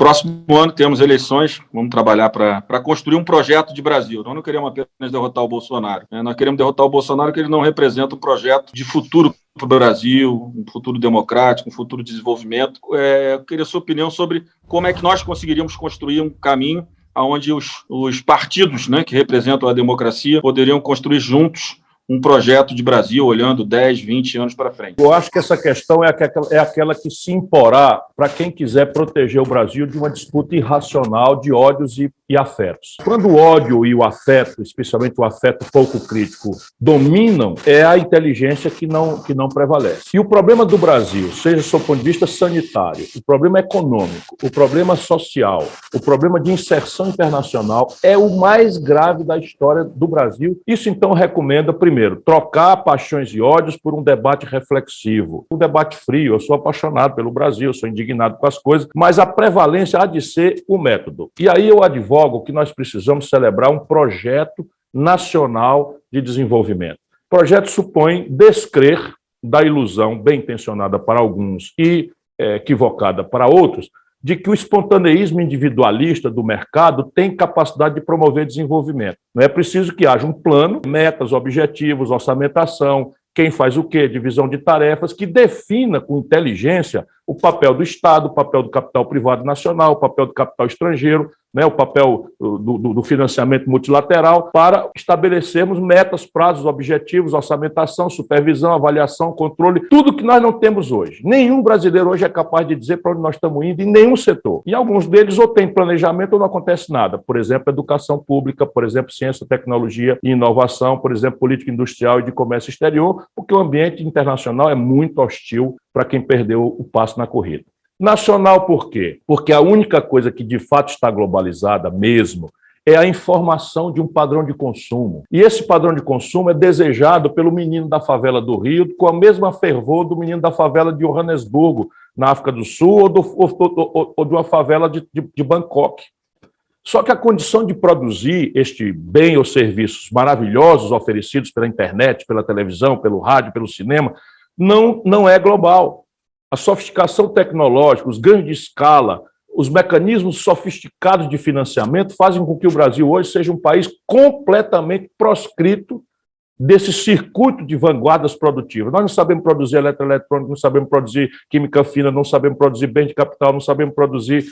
próximo ano temos eleições, vamos trabalhar para construir um projeto de Brasil. Nós não queremos apenas derrotar o Bolsonaro, né? Nós queremos derrotar o Bolsonaro porque ele não representa um projeto de futuro para o Brasil, um futuro democrático, um futuro de desenvolvimento. Eu queria a sua opinião sobre como é que nós conseguiríamos construir um caminho onde os partidos, né, que representam a democracia poderiam construir juntos um projeto de Brasil olhando 10, 20 anos para frente. Eu acho que essa questão é aquela que se imporá para quem quiser proteger o Brasil de uma disputa irracional de ódios e afetos. Quando o ódio e o afeto, especialmente o afeto pouco crítico, dominam, é a inteligência que não prevalece. E o problema do Brasil, seja do ponto de vista sanitário, o problema econômico, o problema social, o problema de inserção internacional, é o mais grave da história do Brasil. Isso, então, recomenda, primeiro, trocar paixões e ódios por um debate reflexivo, um debate frio. Eu sou apaixonado pelo Brasil, eu sou indignado com as coisas, mas a prevalência há de ser o método. E aí eu advogo que nós precisamos celebrar um projeto nacional de desenvolvimento. O projeto supõe descrer da ilusão bem intencionada para alguns e equivocada para outros, de que o espontaneísmo individualista do mercado tem capacidade de promover desenvolvimento. Não é preciso que haja um plano, metas, objetivos, orçamentação, quem faz o quê, divisão de tarefas, que defina com inteligência o papel do Estado, o papel do capital privado nacional, o papel do capital estrangeiro, né, o papel do financiamento multilateral, para estabelecermos metas, prazos, objetivos, orçamentação, supervisão, avaliação, controle, tudo que nós não temos hoje. Nenhum brasileiro hoje é capaz de dizer para onde nós estamos indo em nenhum setor. E alguns deles ou tem planejamento ou não acontece nada. Por exemplo, educação pública, por exemplo, ciência, tecnologia e inovação, por exemplo, política industrial e de comércio exterior, porque o ambiente internacional é muito hostil para quem perdeu o passo na corrida. Nacional por quê? Porque a única coisa que de fato está globalizada mesmo é a informação de um padrão de consumo. E esse padrão de consumo é desejado pelo menino da favela do Rio com a mesma fervor do menino da favela de Johannesburgo, na África do Sul, ou de uma favela de Bangkok. Só que a condição de produzir este bem ou serviços maravilhosos oferecidos pela internet, pela televisão, pelo rádio, pelo cinema, não é global. A sofisticação tecnológica, os ganhos de escala, os mecanismos sofisticados de financiamento fazem com que o Brasil hoje seja um país completamente proscrito desse circuito de vanguardas produtivas. Nós não sabemos produzir eletroeletrônico, não sabemos produzir química fina, não sabemos produzir bem de capital, não sabemos produzir,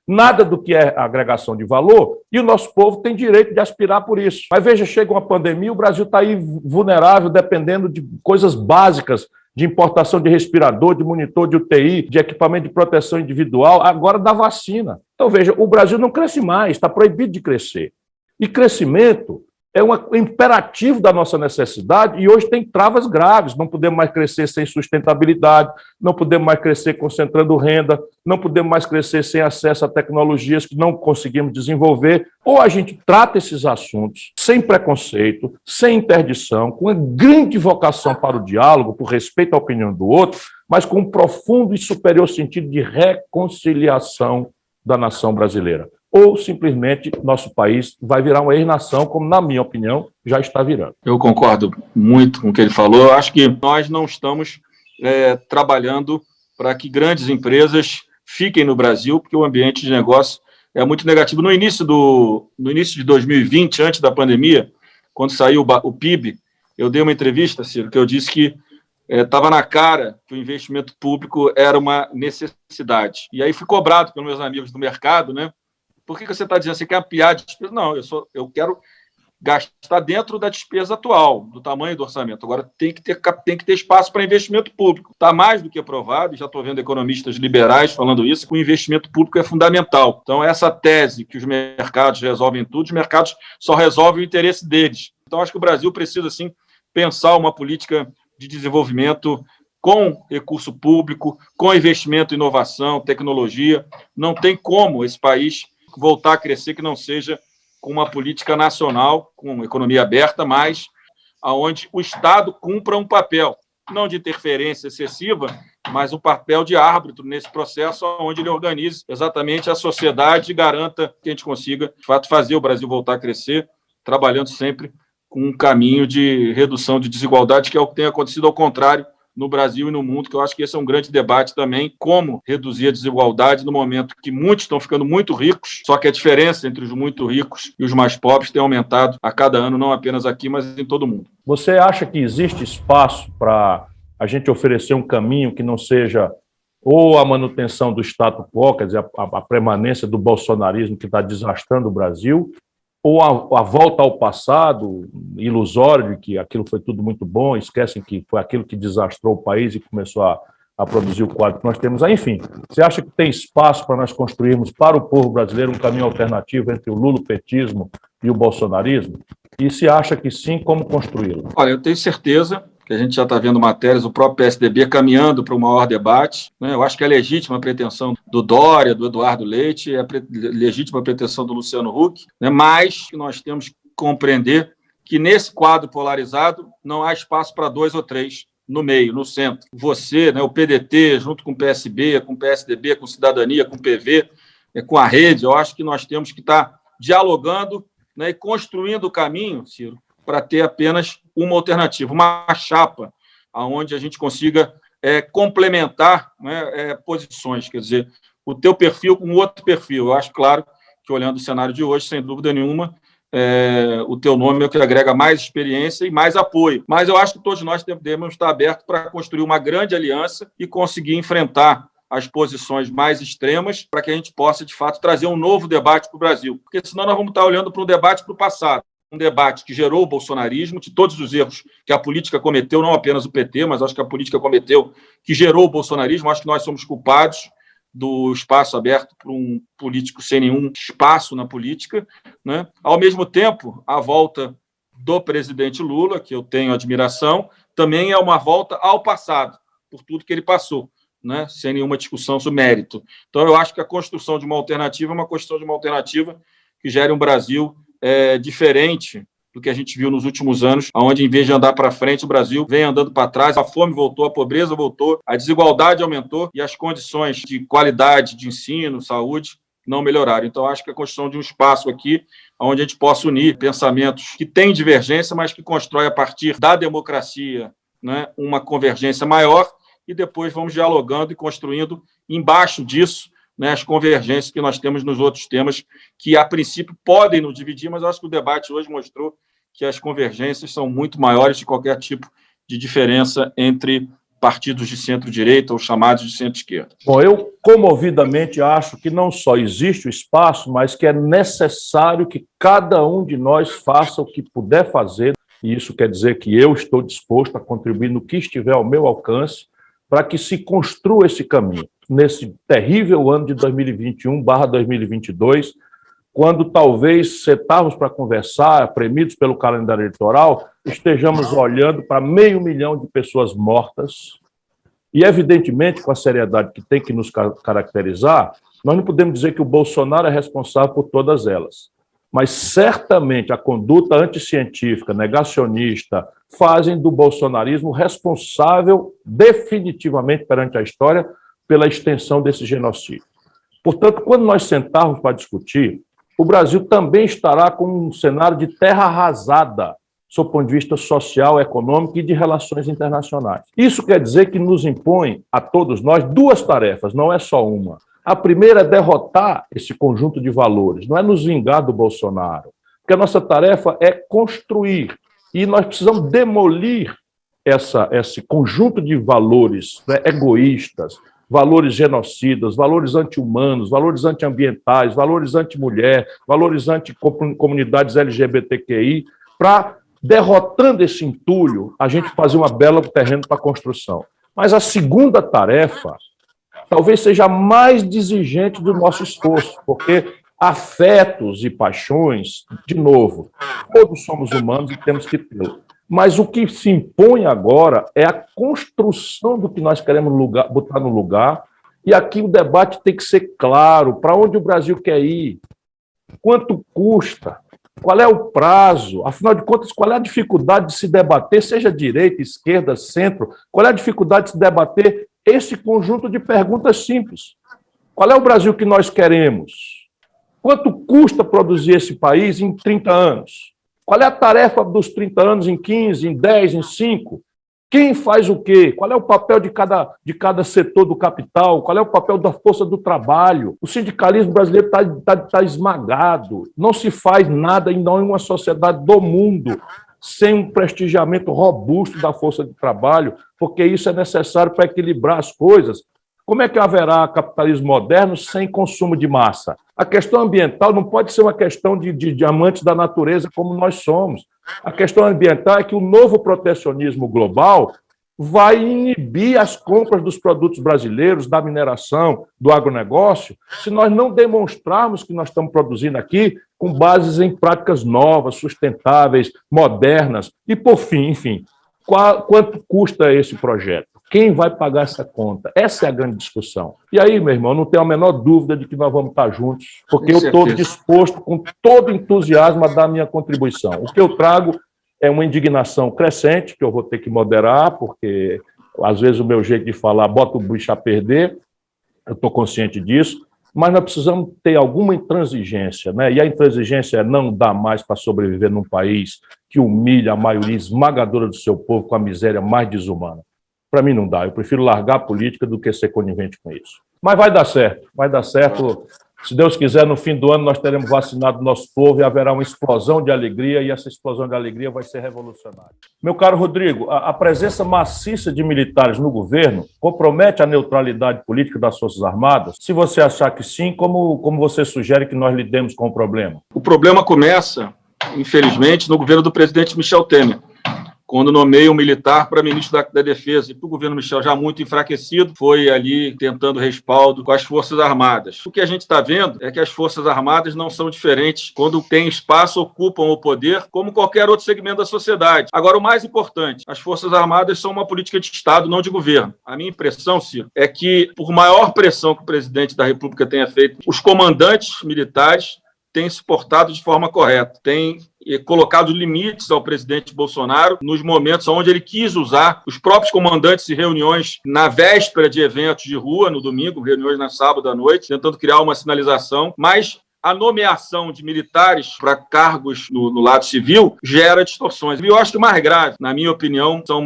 nada do que é agregação de valor, e o nosso povo tem direito de aspirar por isso. Mas veja, chega uma pandemia, o Brasil está aí vulnerável, dependendo de coisas básicas, de importação de respirador, de monitor de UTI, de equipamento de proteção individual, agora da vacina. Então, veja, o Brasil não cresce mais, está proibido de crescer. E crescimento é um imperativo da nossa necessidade e hoje tem travas graves. Não podemos mais crescer sem sustentabilidade, não podemos mais crescer concentrando renda, não podemos mais crescer sem acesso a tecnologias que não conseguimos desenvolver. Ou a gente trata esses assuntos sem preconceito, sem interdição, com uma grande vocação para o diálogo, por respeito à opinião do outro, mas com um profundo e superior sentido de reconciliação da nação brasileira. Ou, simplesmente, nosso país vai virar uma ex-nação, como, na minha opinião, já está virando. Eu concordo muito com o que ele falou. Eu acho que nós não estamos trabalhando para que grandes empresas fiquem no Brasil, porque o ambiente de negócio é muito negativo. No início de 2020, antes da pandemia, quando saiu o PIB, eu dei uma entrevista, Ciro, que eu disse que estava na cara que o investimento público era uma necessidade. E aí fui cobrado pelos meus amigos do mercado, né? Por que você está dizendo? Você quer ampliar a despesa? Não, eu quero gastar dentro da despesa atual, do tamanho do orçamento. Agora tem que ter espaço para investimento público. Está mais do que provado, já estou vendo economistas liberais falando isso, que o investimento público é fundamental. Então, essa tese que os mercados resolvem tudo, os mercados só resolvem o interesse deles. Então, acho que o Brasil precisa, sim, pensar uma política de desenvolvimento com recurso público, com investimento em inovação, tecnologia. Não tem como esse país voltar a crescer que não seja com uma política nacional, com uma economia aberta, mas onde o Estado cumpra um papel, não de interferência excessiva, mas um papel de árbitro nesse processo, onde ele organize exatamente a sociedade e garanta que a gente consiga, de fato, fazer o Brasil voltar a crescer, trabalhando sempre com um caminho de redução de desigualdade, que é o que tem acontecido ao contrário no Brasil e no mundo, que eu acho que esse é um grande debate também, como reduzir a desigualdade no momento que muitos estão ficando muito ricos, só que a diferença entre os muito ricos e os mais pobres tem aumentado a cada ano, não apenas aqui, mas em todo o mundo. Você acha que existe espaço para a gente oferecer um caminho que não seja ou a manutenção do status quo, quer dizer, a permanência do bolsonarismo que está desastrando o Brasil, ou a volta ao passado ilusório de que aquilo foi tudo muito bom, esquecem que foi aquilo que desastrou o país e começou a produzir o quadro que nós temos aí. Enfim, você acha que tem espaço para nós construirmos para o povo brasileiro um caminho alternativo entre o lulopetismo e o bolsonarismo? E se acha que sim, como construí-lo? Olha, eu tenho certeza que a gente já está vendo matérias, o próprio PSDB caminhando para um maior debate, né? Eu acho que é legítima a pretensão do Dória, do Eduardo Leite, é legítima a pretensão do Luciano Huck, né? Mas nós temos que compreender que nesse quadro polarizado não há espaço para 2 ou 3 no meio, no centro. Você, né, o PDT, junto com o PSB, com o PSDB, com Cidadania, com o PV, com a rede, eu acho que nós temos que estar dialogando, né, e construindo o caminho, Ciro, para ter apenas uma alternativa, uma chapa, onde a gente consiga complementar, né, posições, quer dizer, o teu perfil com outro perfil. Eu acho, claro, que olhando o cenário de hoje, sem dúvida nenhuma, o teu nome é o que agrega mais experiência e mais apoio. Mas eu acho que todos nós devemos estar abertos para construir uma grande aliança e conseguir enfrentar as posições mais extremas para que a gente possa, de fato, trazer um novo debate para o Brasil. Porque senão nós vamos estar olhando para um debate para o passado. Um debate que gerou o bolsonarismo, de todos os erros que a política cometeu, não apenas o PT, mas acho que a política cometeu, que gerou o bolsonarismo. Acho que nós somos culpados do espaço aberto para um político sem nenhum espaço na política, né? Ao mesmo tempo, a volta do presidente Lula, que eu tenho admiração, também é uma volta ao passado, por tudo que ele passou, né? Sem nenhuma discussão sobre mérito. Então, eu acho que a construção de uma alternativa é uma construção de uma alternativa que gere um Brasil diferente do que a gente viu nos últimos anos, onde, em vez de andar para frente, o Brasil vem andando para trás, a fome voltou, a pobreza voltou, a desigualdade aumentou e as condições de qualidade de ensino, saúde, não melhoraram. Então, acho que a construção de um espaço aqui onde a gente possa unir pensamentos que têm divergência, mas que constrói a partir da democracia, né, uma convergência maior, e depois vamos dialogando e construindo embaixo disso, né, as convergências que nós temos nos outros temas, que a princípio podem nos dividir, mas eu acho que o debate hoje mostrou que as convergências são muito maiores de qualquer tipo de diferença entre partidos de centro-direita ou chamados de centro-esquerda. Bom, eu comovidamente acho que não só existe o espaço, mas que é necessário que cada um de nós faça o que puder fazer, e isso quer dizer que eu estou disposto a contribuir no que estiver ao meu alcance para que se construa esse caminho, nesse terrível ano de 2021/2022, quando talvez sentarmos para conversar, premidos pelo calendário eleitoral, estejamos olhando para 500 mil de pessoas mortas e, evidentemente, com a seriedade que tem que nos caracterizar, nós não podemos dizer que o Bolsonaro é responsável por todas elas. Mas, certamente, a conduta anticientífica, negacionista, fazem do bolsonarismo responsável definitivamente perante a história pela extensão desse genocídio. Portanto, quando nós sentarmos para discutir, o Brasil também estará com um cenário de terra arrasada, sob o ponto de vista social, econômico e de relações internacionais. Isso quer dizer que nos impõe a todos nós 2 tarefas, não é só uma. A primeira é derrotar esse conjunto de valores, não é nos vingar do Bolsonaro, porque a nossa tarefa é construir, e nós precisamos demolir esse conjunto de valores, né, egoístas, valores genocidas, valores anti-humanos, valores anti-ambientais, valores anti-mulher, valores anti-comunidades LGBTQI, para, derrotando esse entulho, a gente fazer uma bela terreno para a construção. Mas a segunda tarefa talvez seja a mais exigente do nosso esforço, porque afetos e paixões, de novo, todos somos humanos e temos que tê-lo. Mas o que se impõe agora é a construção do que nós queremos botar no lugar, e aqui o debate tem que ser claro, para onde o Brasil quer ir, quanto custa, qual é o prazo, afinal de contas, qual é a dificuldade de se debater, seja direita, esquerda, centro, qual é a dificuldade de se debater esse conjunto de perguntas simples. Qual é o Brasil que nós queremos? Quanto custa produzir esse país em 30 anos? Qual é a tarefa dos 30 anos em 15, em 10, em 5? Quem faz o quê? Qual é o papel de cada setor do capital? Qual é o papel da força do trabalho? O sindicalismo brasileiro está esmagado. Não se faz nada em nenhuma sociedade do mundo sem um prestigiamento robusto da força de trabalho, porque isso é necessário para equilibrar as coisas. Como é que haverá capitalismo moderno sem consumo de massa? A questão ambiental não pode ser uma questão de amantes da natureza como nós somos. A questão ambiental é que o novo protecionismo global vai inibir as compras dos produtos brasileiros, da mineração, do agronegócio, se nós não demonstrarmos que nós estamos produzindo aqui com bases em práticas novas, sustentáveis, modernas. E, por fim, enfim, quanto custa esse projeto? Quem vai pagar essa conta? Essa é a grande discussão. E aí, meu irmão, não tenho a menor dúvida de que nós vamos estar juntos, porque eu estou disposto, com todo entusiasmo, a dar a minha contribuição. O que eu trago é uma indignação crescente, que eu vou ter que moderar, porque, às vezes, o meu jeito de falar bota o bicho a perder, eu estou consciente disso, mas nós precisamos ter alguma intransigência, né? E a intransigência é não dar mais para sobreviver num país que humilha a maioria esmagadora do seu povo com a miséria mais desumana. Para mim não dá, eu prefiro largar a política do que ser conivente com isso. Mas vai dar certo, vai dar certo. Se Deus quiser, no fim do ano nós teremos vacinado o nosso povo e haverá uma explosão de alegria, e essa explosão de alegria vai ser revolucionária. Meu caro Rodrigo, a presença maciça de militares no governo compromete a neutralidade política das Forças Armadas? Se você achar que sim, como você sugere que nós lidemos com o problema? O problema começa, infelizmente, no governo do presidente Michel Temer, quando nomeia um militar para ministro da Defesa. E para o governo Michel, já muito enfraquecido, foi ali tentando respaldo com as Forças Armadas. O que a gente está vendo é que as Forças Armadas não são diferentes. Quando tem espaço, ocupam o poder, como qualquer outro segmento da sociedade. Agora, o mais importante, as Forças Armadas são uma política de Estado, não de governo. A minha impressão, Ciro, é que, por maior pressão que o presidente da República tenha feito, os comandantes militares têm se portado de forma correta, têm colocado limites ao presidente Bolsonaro nos momentos onde ele quis usar os próprios comandantes em reuniões na véspera de eventos de rua, no domingo, reuniões na sábado à noite, tentando criar uma sinalização, mas a nomeação de militares para cargos no lado civil gera distorções. E eu acho que o mais grave, na minha opinião, são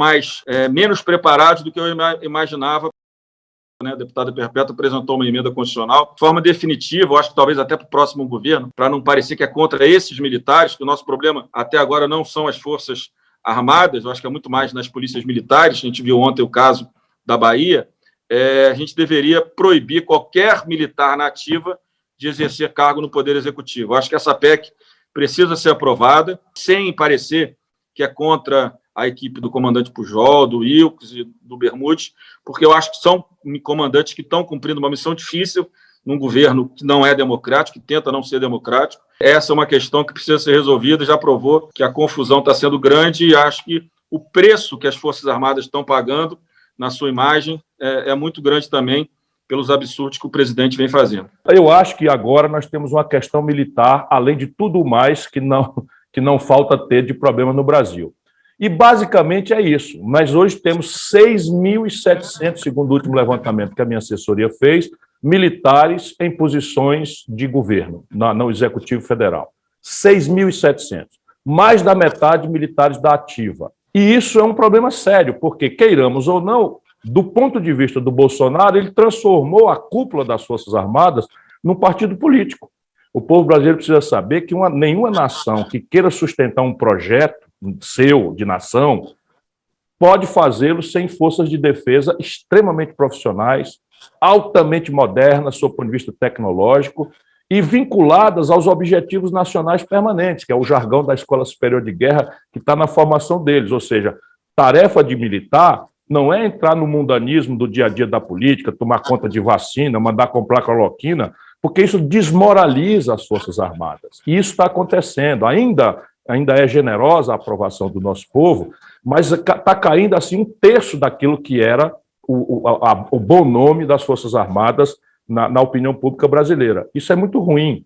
menos preparados do que eu imaginava. A deputada Perpétua apresentou uma emenda constitucional de forma definitiva, eu acho que talvez até para o próximo governo, para não parecer que é contra esses militares, que o nosso problema até agora não são as Forças Armadas, eu acho que é muito mais nas polícias militares. A gente viu ontem o caso da Bahia. A gente deveria proibir qualquer militar na ativa de exercer cargo no Poder Executivo. Eu acho que essa PEC precisa ser aprovada, sem parecer que é contra a equipe do comandante Pujol, do Wilkes e do Bermudes, porque eu acho que são comandantes que estão cumprindo uma missão difícil num governo que não é democrático, que tenta não ser democrático. Essa é uma questão que precisa ser resolvida, já provou que a confusão está sendo grande, e acho que o preço que as Forças Armadas estão pagando na sua imagem é muito grande também, pelos absurdos que o presidente vem fazendo. Eu acho que agora nós temos uma questão militar, além de tudo mais que não falta ter de problema no Brasil. E, basicamente, é isso. Nós hoje temos 6.700, segundo o último levantamento que a minha assessoria fez, militares em posições de governo, no Executivo Federal. 6.700. Mais da metade militares da ativa. E isso é um problema sério, porque, queiramos ou não, do ponto de vista do Bolsonaro, ele transformou a cúpula das Forças Armadas num partido político. O povo brasileiro precisa saber que nenhuma nação que queira sustentar um projeto seu, de nação, pode fazê-lo sem forças de defesa extremamente profissionais, altamente modernas, sob o ponto de vista tecnológico, e vinculadas aos objetivos nacionais permanentes, que é o jargão da Escola Superior de Guerra, que está na formação deles. Ou seja, tarefa de militar não é entrar no mundanismo do dia a dia da política, tomar conta de vacina, mandar comprar cloroquina, porque isso desmoraliza as Forças Armadas. E isso está acontecendo. Ainda é generosa a aprovação do nosso povo, mas está caindo assim 1/3 daquilo que era o bom nome das Forças Armadas na opinião pública brasileira. Isso é muito ruim,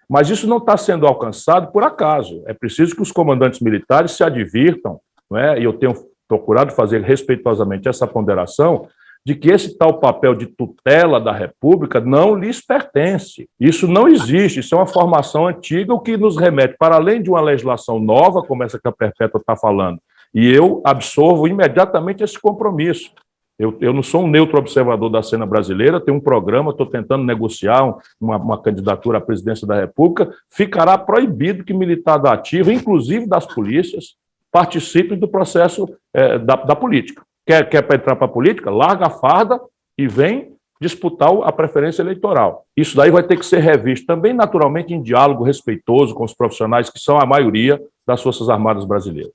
mas isso não está sendo alcançado por acaso. É preciso que os comandantes militares se advirtam, não é? E eu tenho procurado fazer respeitosamente essa ponderação, de que esse tal papel de tutela da República não lhes pertence. Isso não existe, isso é uma formação antiga, o que nos remete, para além de uma legislação nova, como essa que a Perpétua está falando, E eu absorvo imediatamente esse compromisso. Eu não sou um neutro observador da cena brasileira, tenho um programa, estou tentando negociar uma candidatura à presidência da República, ficará proibido que militar da ativa, inclusive das polícias, participem do processo da política. Quer entrar para a política? Larga a farda e vem disputar a preferência eleitoral. Isso daí vai ter que ser revisto também, naturalmente, em diálogo respeitoso com os profissionais que são a maioria das Forças Armadas brasileiras.